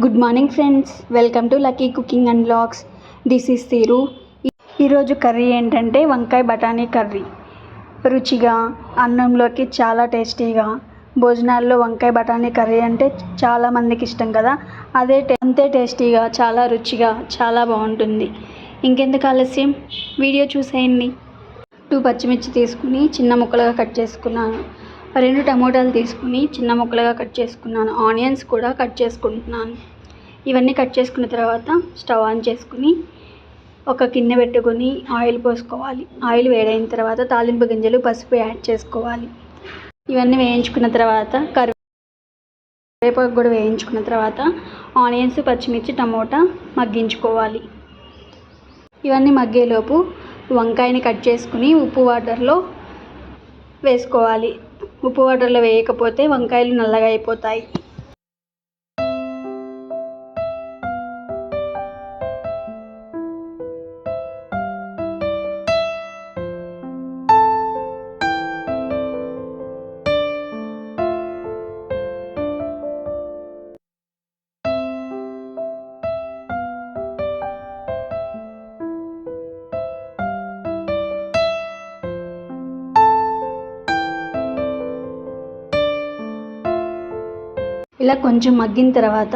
Good morning friends, welcome to lucky cooking and vlogs. This is తీరు. ఈరోజు curry ఏంటంటే వంకాయ బఠానీ కర్రీ. రుచిగా, అన్నంలోకి చాలా టేస్టీగా, భోజనాల్లో వంకాయ బఠానీ కర్రీ అంటే చాలామందికి ఇష్టం కదా. అంతే టేస్టీగా, చాలా రుచిగా, చాలా బాగుంటుంది. ఇంకెందుకు ఆలస్యం, వీడియో చూసేయండి. 2 పచ్చిమిర్చి తీసుకుని చిన్న ముక్కలుగా కట్ చేసుకున్నాను. 2 టమోటాలు తీసుకుని చిన్న ముక్కలుగా కట్ చేసుకున్నాను. ఆనియన్స్ కూడా కట్ చేసుకుంటున్నాను. ఇవన్నీ కట్ చేసుకున్న తర్వాత స్టవ్ ఆన్ చేసుకుని ఒక గిన్నె పెట్టుకొని ఆయిల్ పోసుకోవాలి. ఆయిల్ వేడైన తర్వాత తాలింపు గింజలు, పసుపు యాడ్ చేసుకోవాలి. ఇవన్నీ వేయించుకున్న తర్వాత కరివేపాకు కూడా వేయించుకున్న తర్వాత ఆనియన్స్, పచ్చిమిర్చి, టమోటా మగ్గించుకోవాలి. ఇవన్నీ మగ్గేలోపు వంకాయని కట్ చేసుకుని ఉప్పు వాటర్లో వేసుకోవాలి. ఉప్పు వాటర్లో వేయకపోతే వంకాయలు నల్లగా అయిపోతాయి. ఇలా కొంచెం మగ్గిన తర్వాత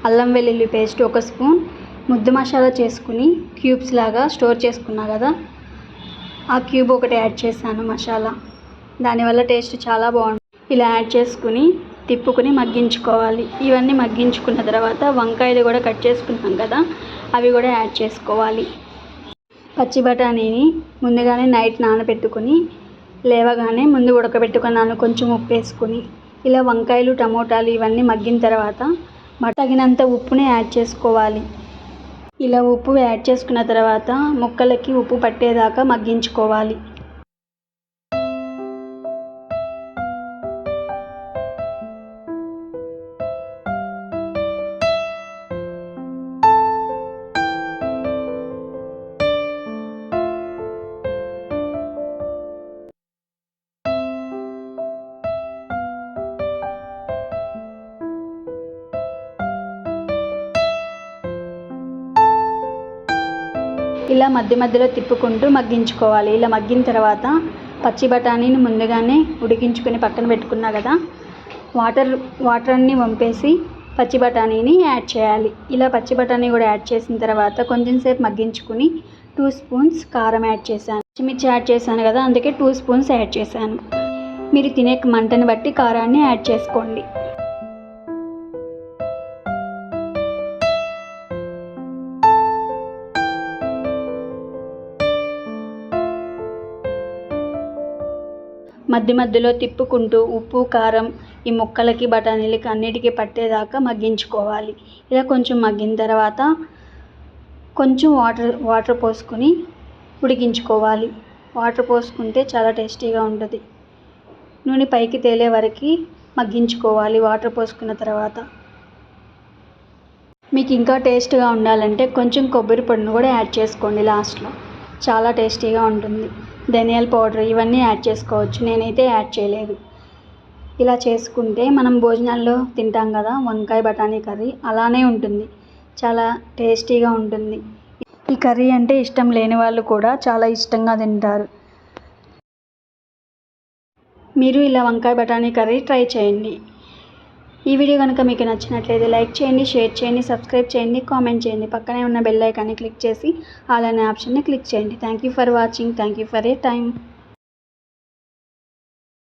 అల్లం వెల్లుల్లి పేస్ట్ 1 స్పూన్, ముద్ద మసాలా చేసుకుని క్యూబ్స్ లాగా స్టోర్ చేసుకున్నా కదా, ఆ క్యూబ్ ఒకటి యాడ్ చేశాను మసాలా. దానివల్ల టేస్ట్ చాలా బాగుంటుంది. ఇలా యాడ్ చేసుకుని తిప్పుకుని మగ్గించుకోవాలి. ఇవన్నీ మగ్గించుకున్న తర్వాత వంకాయలు కూడా కట్ చేసుకున్నాం కదా, అవి కూడా యాడ్ చేసుకోవాలి. పచ్చి బఠానీని ముందుగానే నైట్ నానబెట్టుకుని లేవగానే ముందు ఉడకబెట్టుకున్నాను, కొంచెం ఉప్పు వేసుకుని. ఇలా వంకాయలు, టమోటాలు ఇవన్నీ మగ్గిన తర్వాత తగినంత ఉప్పుని యాడ్ చేసుకోవాలి. ఇలా ఉప్పు యాడ్ చేసుకున్న తర్వాత ముక్కలకి ఉప్పు పట్టేదాకా మగ్గించుకోవాలి. ఇలా మధ్యలో తిప్పుకుంటూ మగ్గించుకోవాలి. ఇలా మగ్గిన తర్వాత పచ్చి బఠానీని ముందుగానే ఉడికించుకొని పక్కన పెట్టుకున్నా కదా, వాటర్ అన్నీ వంపేసి పచ్చి బఠానీని యాడ్ చేయాలి. ఇలా పచ్చి బఠానీ కూడా యాడ్ చేసిన తర్వాత కొంచెం సేపు మగ్గించుకుని 2 స్పూన్స్ కారం యాడ్ చేశాను. పచ్చిమిర్చి యాడ్ చేశాను కదా, అందుకే 2 స్పూన్స్ యాడ్ చేశాను. మీరు తినే మంటని బట్టి కారాన్ని యాడ్ చేసుకోండి. మధ్యలో తిప్పుకుంటూ ఉప్పు, కారం ఈ ముక్కలకి, బఠానీలకి అన్నిటికీ పట్టేదాకా మగ్గించుకోవాలి. ఇలా కొంచెం మగ్గిన తర్వాత కొంచెం వాటర్ పోసుకొని ఉడికించుకోవాలి. వాటర్ పోసుకుంటే చాలా టేస్టీగా ఉంటుంది. నూనె పైకి తేలే వరకు మగ్గించుకోవాలి వాటర్ పోసుకున్న తర్వాత. మీకు ఇంకా టేస్ట్గా ఉండాలంటే కొంచెం కొబ్బరి పొడిని కూడా యాడ్ చేసుకోండి లాస్ట్లో, చాలా టేస్టీగా ఉంటుంది. ధనియాల పౌడర్ ఇవన్నీ యాడ్ చేసుకోవచ్చు, నేనైతే యాడ్ చేయలేదు. ఇలా చేసుకుంటే మనం భోజనాల్లో తింటాం కదా వంకాయ బఠానీ కర్రీ, అలానే ఉంటుంది. చాలా టేస్టీగా ఉంటుంది. ఈ కర్రీ అంటే ఇష్టం లేని వాళ్ళు కూడా చాలా ఇష్టంగా తింటారు. మీరు ఇలా వంకాయ బఠానీ కర్రీ ట్రై చేయండి. ఈ వీడియో కనుక మీకు నచ్చినట్లయితే లైక్ చేయండి, షేర్ చేయండి, సబ్స్క్రైబ్ చేయండి, కామెంట్ చేయండి. పక్కనే ఉన్న బెల్ ఐకాన్ని క్లిక్ చేసి ఆల్ అనే ఆప్షన్ని క్లిక్ చేయండి. Thank you for watching. Thank you for your time.